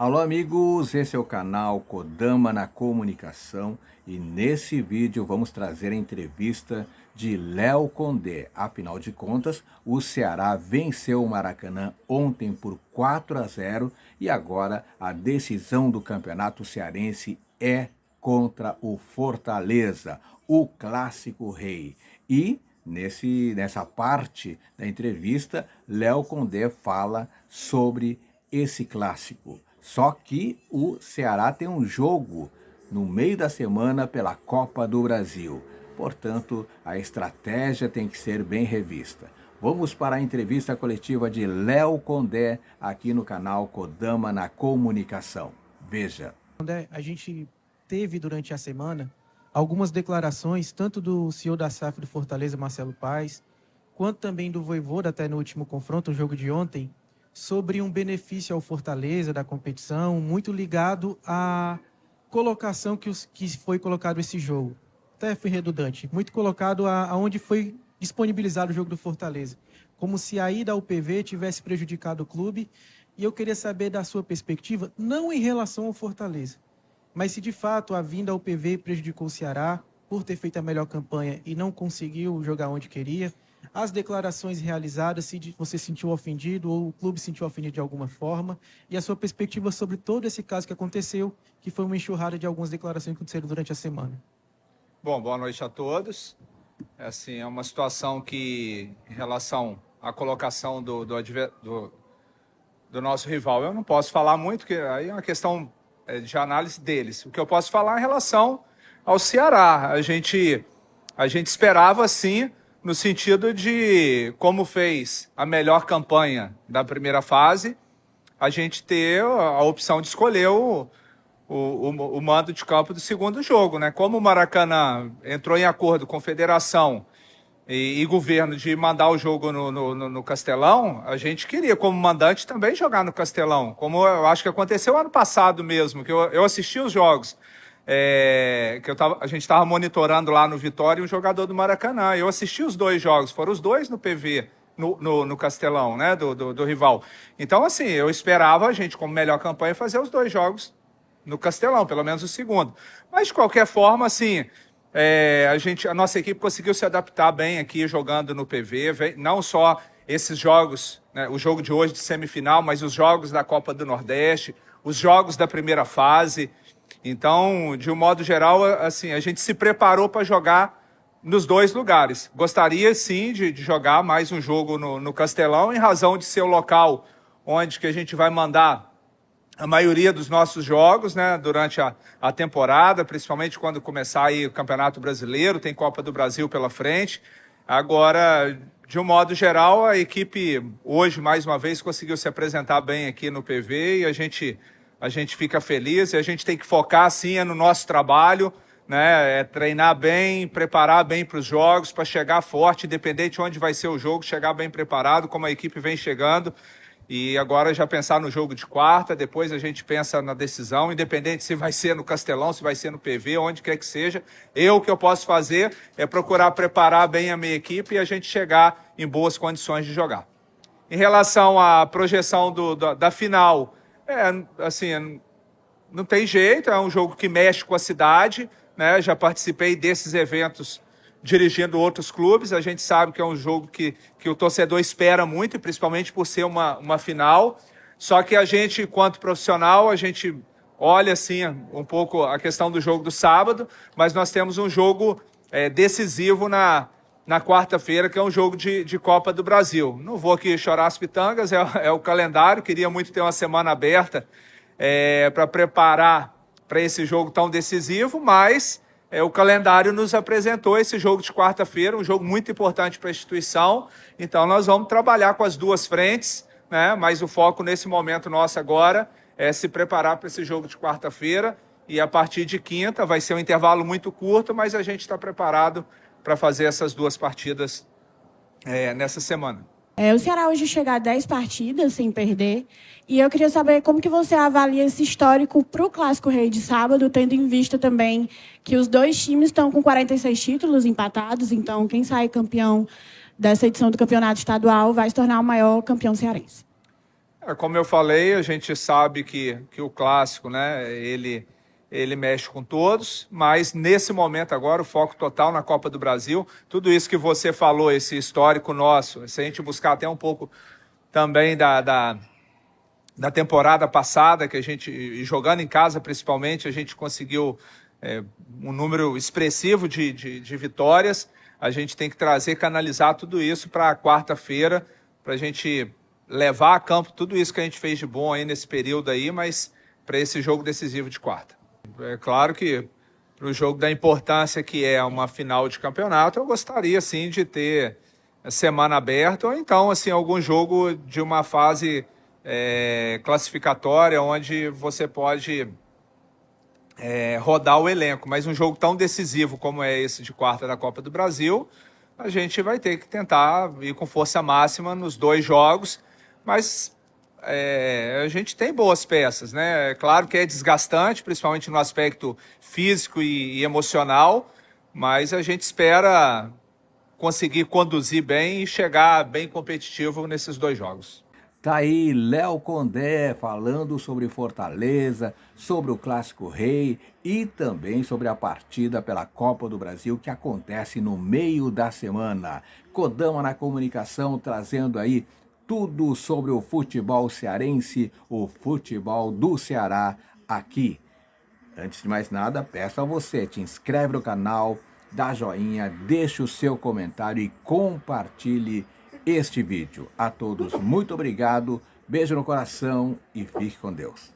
Alô amigos, esse é o canal Kodama na Comunicação e nesse vídeo vamos trazer a entrevista de Léo Condé. Afinal de contas, o Ceará venceu o Maracanã ontem por 4-0 e agora a decisão do Campeonato Cearense é contra o Fortaleza, o clássico rei. E nessa parte da entrevista, Léo Condé fala sobre esse clássico. Só que o Ceará tem um jogo no meio da semana pela Copa do Brasil. Portanto, a estratégia tem que ser bem revista. Vamos para a entrevista coletiva de Léo Condé aqui no canal Kodama na Comunicação. Veja. Condé, a gente teve durante a semana algumas declarações, tanto do CEO da SAF do Fortaleza, Marcelo Paes, quanto também do Vojvoda, até no último confronto, o jogo de ontem, sobre um benefício ao Fortaleza da competição, muito ligado à colocação que foi colocado esse jogo. Até fui redundante, muito colocado aonde foi disponibilizado o jogo do Fortaleza, como se a ida ao PV tivesse prejudicado o clube. E eu queria saber da sua perspectiva, não em relação ao Fortaleza, mas se de fato a vinda ao PV prejudicou o Ceará por ter feito a melhor campanha e não conseguiu jogar onde queria, as declarações realizadas, se você se sentiu ofendido ou o clube se sentiu ofendido de alguma forma, e a sua perspectiva sobre todo esse caso que aconteceu, que foi uma enxurrada de algumas declarações que aconteceram durante a semana. Bom, boa noite a todos. É uma situação que, em relação à colocação do nosso rival, eu não posso falar muito, porque aí é uma questão de análise deles. O que eu posso falar é em relação ao Ceará. A gente esperava, sim, no sentido de, como fez a melhor campanha da primeira fase, a gente ter a opção de escolher o mando de campo do segundo jogo, né? Como o Maracanã entrou em acordo com a federação e governo de mandar o jogo no Castelão, a gente queria, como mandante, também jogar no Castelão, como eu acho que aconteceu ano passado mesmo, que eu assisti os jogos. A gente estava monitorando lá no Vitória um jogador do Maracanã. Eu assisti os dois jogos, foram os dois no PV, no Castelão, né, do rival. Então, assim, eu esperava a gente, como melhor campanha, fazer os dois jogos no Castelão, pelo menos o segundo. Mas, de qualquer forma, assim, a nossa equipe conseguiu se adaptar bem aqui jogando no PV, não só esses jogos, né, o jogo de hoje de semifinal, mas os jogos da Copa do Nordeste, os jogos da primeira fase. Então, de um modo geral, assim, a gente se preparou para jogar nos dois lugares. Gostaria, sim, de jogar mais um jogo no Castelão, em razão de ser o local onde que a gente vai mandar a maioria dos nossos jogos, né, durante a temporada, principalmente quando começar aí o Campeonato Brasileiro, tem Copa do Brasil pela frente. Agora, de um modo geral, a equipe hoje, mais uma vez, conseguiu se apresentar bem aqui no PV e a gente fica feliz e a gente tem que focar, sim, no nosso trabalho, né? Treinar bem, preparar bem para os jogos, para chegar forte, independente de onde vai ser o jogo, chegar bem preparado, como a equipe vem chegando. E agora já pensar no jogo de quarta, depois a gente pensa na decisão, independente se vai ser no Castelão, se vai ser no PV, onde quer que seja. O que eu posso fazer é procurar preparar bem a minha equipe e a gente chegar em boas condições de jogar. Em relação à projeção da final, assim, não tem jeito, é um jogo que mexe com a cidade, né? Já participei desses eventos dirigindo outros clubes, a gente sabe que é um jogo que o torcedor espera muito, e principalmente por ser uma final. Só que a gente, enquanto profissional, a gente olha assim um pouco a questão do jogo do sábado, mas nós temos um jogo decisivo na quarta-feira, que é um jogo de Copa do Brasil. Não vou aqui chorar as pitangas, é o calendário, queria muito ter uma semana aberta para preparar para esse jogo tão decisivo, mas o calendário nos apresentou esse jogo de quarta-feira, um jogo muito importante para a instituição, então nós vamos trabalhar com as duas frentes, né? Mas o foco nesse momento nosso agora é se preparar para esse jogo de quarta-feira, e a partir de quinta vai ser um intervalo muito curto, mas a gente está preparado para fazer essas duas partidas nessa semana. O Ceará hoje chega a 10 partidas sem perder, e eu queria saber como que você avalia esse histórico para o Clássico Rei de sábado, tendo em vista também que os dois times estão com 46 títulos empatados, então quem sai campeão dessa edição do campeonato estadual vai se tornar o maior campeão cearense. Como eu falei, a gente sabe que o clássico, né, ele mexe com todos, mas nesse momento agora o foco total na Copa do Brasil, tudo isso que você falou, esse histórico nosso, se a gente buscar até um pouco também da temporada passada, que a gente, jogando em casa principalmente, a gente conseguiu um número expressivo de vitórias. A gente tem que trazer, canalizar tudo isso para quarta-feira, para a gente levar a campo tudo isso que a gente fez de bom aí nesse período aí, mas para esse jogo decisivo de quarta. É claro que para o jogo da importância que é uma final de campeonato, eu gostaria sim de ter a semana aberta, ou então assim, algum jogo de uma fase classificatória, onde você pode rodar o elenco, mas um jogo tão decisivo como é esse de quarta da Copa do Brasil, a gente vai ter que tentar ir com força máxima nos 2 jogos, mas a gente tem boas peças, né? É claro que é desgastante, principalmente no aspecto físico e emocional, mas a gente espera conseguir conduzir bem e chegar bem competitivo nesses 2 jogos. Tá aí Léo Condé falando sobre Fortaleza, sobre o Clássico Rei e também sobre a partida pela Copa do Brasil que acontece no meio da semana. Kodama na comunicação trazendo aí tudo sobre o futebol cearense, o futebol do Ceará aqui. Antes de mais nada, peço a você, te inscreve no canal, dá joinha, deixa o seu comentário e compartilhe este vídeo. A todos, muito obrigado, beijo no coração e fique com Deus.